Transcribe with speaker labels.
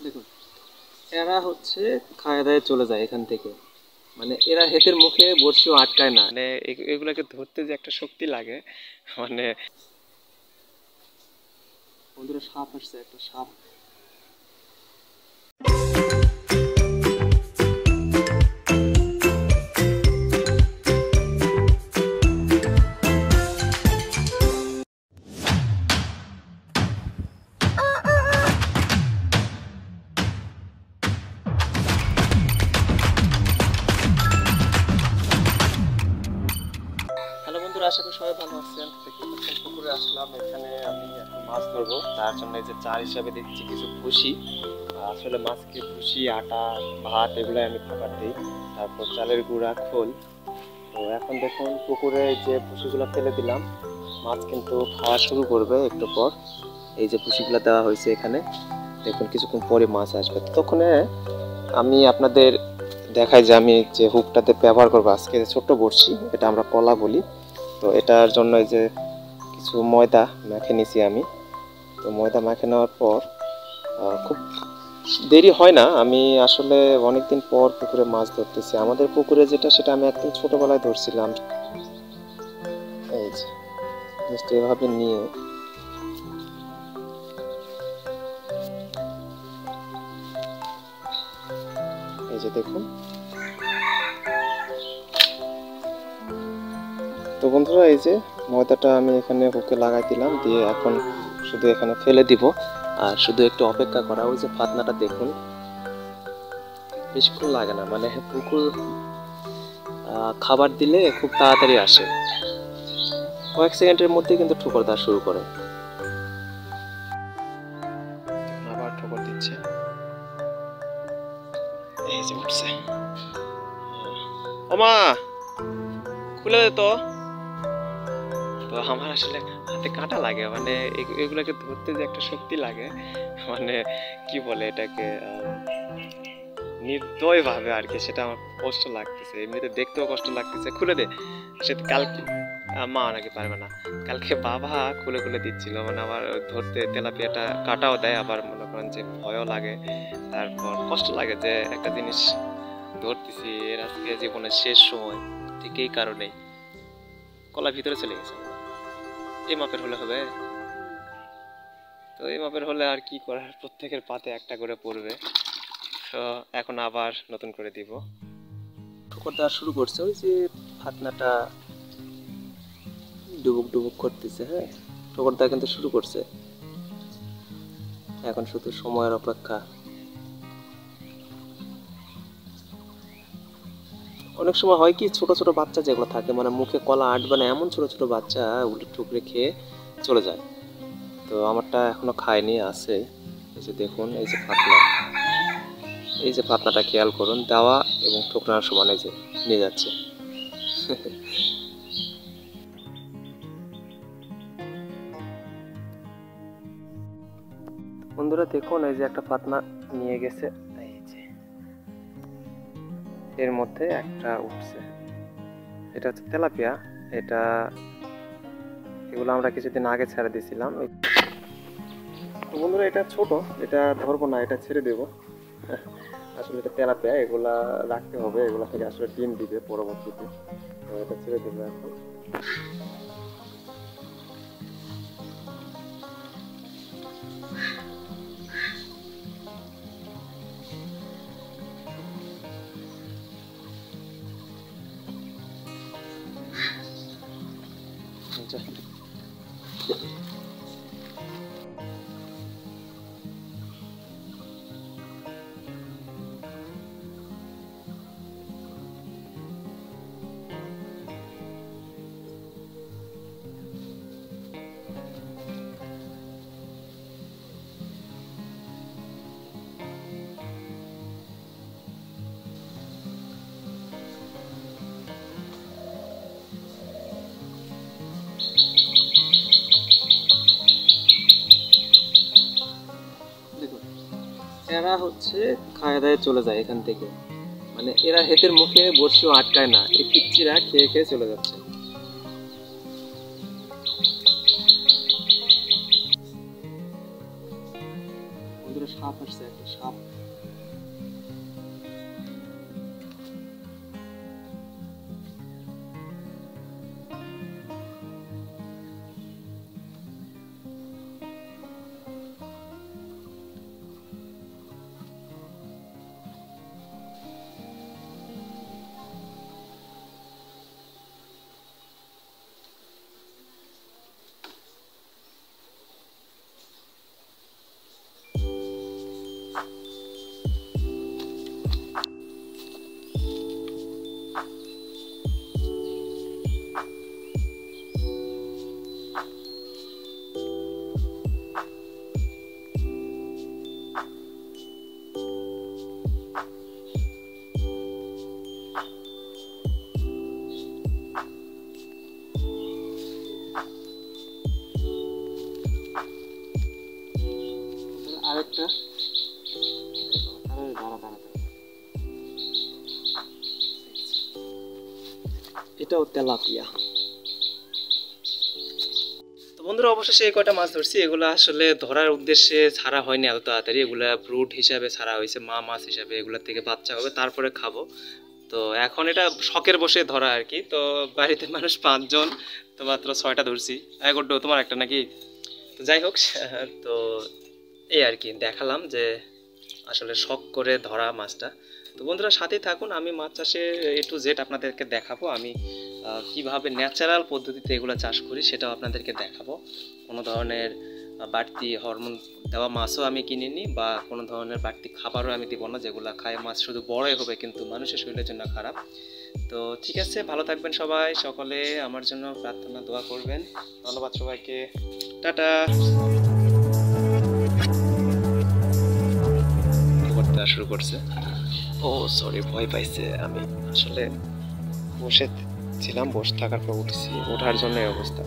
Speaker 1: দেখুন, এরা হচ্ছে খায় দায় চলে যায় এখান থেকে, মানে এরা হেতের মুখে বড়শিও আটকায় না, মানে এগুলাকে ধরতে যে একটা শক্তি লাগে। মানে বন্ধুরা, সাপ আসছে, একটা সাপ। হ্যালো বন্ধুরা, আশা করি সবাই ভালো আছেন। দেখতে পাচ্ছেন পুকুরে আসলাম, এখানে আমি এখন মাছ ধরবো। তার জন্য এই যে চার হিসাবে দেখছি কিছু ভুসি। আসলে মাছকে ভুসি, আটা, ভাত এগুলো আমি খাবার দিই, তারপর চালের গুঁড়া, খোল। তো এখন দেখুন পুকুরে এই যে ভুসিগুলো ফেলে দিলাম, মাছ কিন্তু খাওয়া শুরু করবে একটু পর। এই যে ভুসিগুলো দেওয়া হয়েছে এখানে, দেখুন কিছুক্ষণ পরে মাছ আসবে। তখন আমি আপনাদের দেখাই যে আমি যে হুকটাতে ব্যবহার করবো আজকে, ছোট্ট বড়শি, এটা আমরা কলা বলি। তো এটার জন্য এই যে কিছু ময়দা মেখে নিছি আমি। তো ময়দা মেখে নেওয়ার পর খুব দেরি হয় না। আমি আসলে অনেকদিন পর পুকুরে মাছ ধরতেছি। আমাদের পুকুরে যেটা, সেটা আমি একদম ছোটবেলায় ধরছিলাম। এই যে জাস্ট এভাবে নিয়ে এই যে দেখুন। তো বন্ধুরা, এই যে ময়দাটা আমি এখানে হুকে লাগাই দিলাম, দিয়ে এখন শুধু এখানে ফেলে দিব আর শুধু একটু অপেক্ষা করা। ওই যে ফাতনাটা দেখুন, বেশিক্ষণ লাগে না, মানে পুকুর খাবার দিলে খুব তাড়াতাড়ি আসে, কয়েক সেকেন্ডের মধ্যে কিন্তু ঠোকর দেওয়া শুরু করে। আবার ঠোকর দিচ্ছে, এই যে উঠছে। ওমা, খুলে দে তো। তো আমার আসলে হাতে কাঁটা লাগে, মানে এগুলোকে ধরতে যে একটা শক্তি লাগে, মানে কি বলে এটাকে, নির্দয় ভাবে আর কি, সেটা আমার কষ্ট লাগতেছে, এমনিতে দেখতেও কষ্ট লাগতেছে। খুলে দে। সে কালকে মা নাকি পারবে না, কালকে বাবা খুলে খুলে দিচ্ছিল, মানে আমার ধরতে তেলাপিয়াটা কাটাও দেয়, আবার মনে করেন যে ভয়ও লাগে, তারপর কষ্ট লাগে যে একটা জিনিস ধরতেছি, এর আজকে জীবনের শেষ সময়, ঠিক এই কারণেই কলা ভিতরে চলে গেছে। এই মাপের হলে হবে, তো এই মাপের হলে আর কি করার, প্রত্যেকের পাতে একটা করে পড়বে। তো এখন আবার নতুন করে দিব। ঠোকর দেওয়া শুরু করছে, ওই যে ফাতনাটা ডুবুক ডুবুক করতেছে। হ্যাঁ, ঠোকর দেওয়া কিন্তু শুরু করছে, এখন শুধু সময়ের অপেক্ষা। অনেক সময় হয় কি, ছোট ছোট বাচ্চা যেগুলো থাকে, মানে মুখে কলা আটবে না এমন ছোট ছোট বাচ্চা উল্টে ঠুকরে খেয়ে চলে যায়। তো আমারটা এখনো খায়নি, আছে। এই যে দেখুন, এই যে ফাতনা, এই যে ফাতনাটা খেয়াল করুন, দেওয়া এবং ঠোকরার সমান এই যে নিয়ে যাচ্ছে। বন্ধুরা দেখুন, এই যে একটা ফাতনা নিয়ে গেছে, এই যে এর মধ্যে একটা উঠছে, এটা হচ্ছে তেলাপিয়া। এটা এগুলো আমরা কিছুদিন আগে ছেড়ে দিয়েছিলাম। তো বন্ধুরা, এটা ছোট, এটা ধরবো না, এটা ছেড়ে দেবো। আসলে এটা তেলাপিয়া, এগুলা রাখতে হবে, এগুলা থেকে আসলে ডিম দিবে পরবর্তীতে। তো এটা ছেড়ে দেবো এখন। এরা হচ্ছে খায় দায় চলে যায় এখান থেকে, মানে এরা হেতের মুখে বড়শিও আটকায় না, এই পিচ্চিরা খেয়ে খেয়ে চলে যাচ্ছে। সাপ আসছে, একটা সাপ। আরেকটা এটাও তেলাপিয়া। তো বন্ধুরা অবশেষে এই কয়টা মাছ ধরছি, এগুলো আসলে ধরার উদ্দেশ্যে ছাড়া হয়নি এত তাড়াতাড়ি, এগুলা ব্রুড হিসাবে ছাড়া হয়েছে, মা মাছ হিসাবে, এগুলোর থেকে বাচ্চা হবে তারপরে খাবো। তো এখন এটা শখের বসে ধরা আর কি। তো বাড়িতে মানুষ 5 জন, তো মাত্র 6টা ধরছি। গোড্ডো তোমার একটা নাকি? তো যাই হোক, তো এই আর কি দেখালাম যে আসলে শখ করে ধরা মাছটা। তো বন্ধুরা সাথেই থাকুন, আমি মাছ চাষে A to Z আপনাদেরকে দেখাবো। আমি কিভাবে ন্যাচারাল পদ্ধতিতে এগুলো চাষ করি সেটাও আপনাদেরকে দেখাবো। কোনো ধরনের বাড়তি হরমোন দেওয়া মাছও আমি কিনিনি, বা কোনো ধরনের বাড়তি খাবারও আমি দিব না, যেগুলো খায় মাছ শুধু বড়ই হবে কিন্তু মানুষের শরীরের জন্য খারাপ। তো ঠিক আছে, ভালো থাকবেন সবাই, সকলে আমার জন্য প্রার্থনা দোয়া করবেন। ধন্যবাদ সবাইকে, টাটা। শুরু করছে। ও সরি, ভয় পাইছে। আমি আসলে বসে ছিলাম, বসে থাকার পর উঠছি, ওঠার জন্য এই অবস্থা।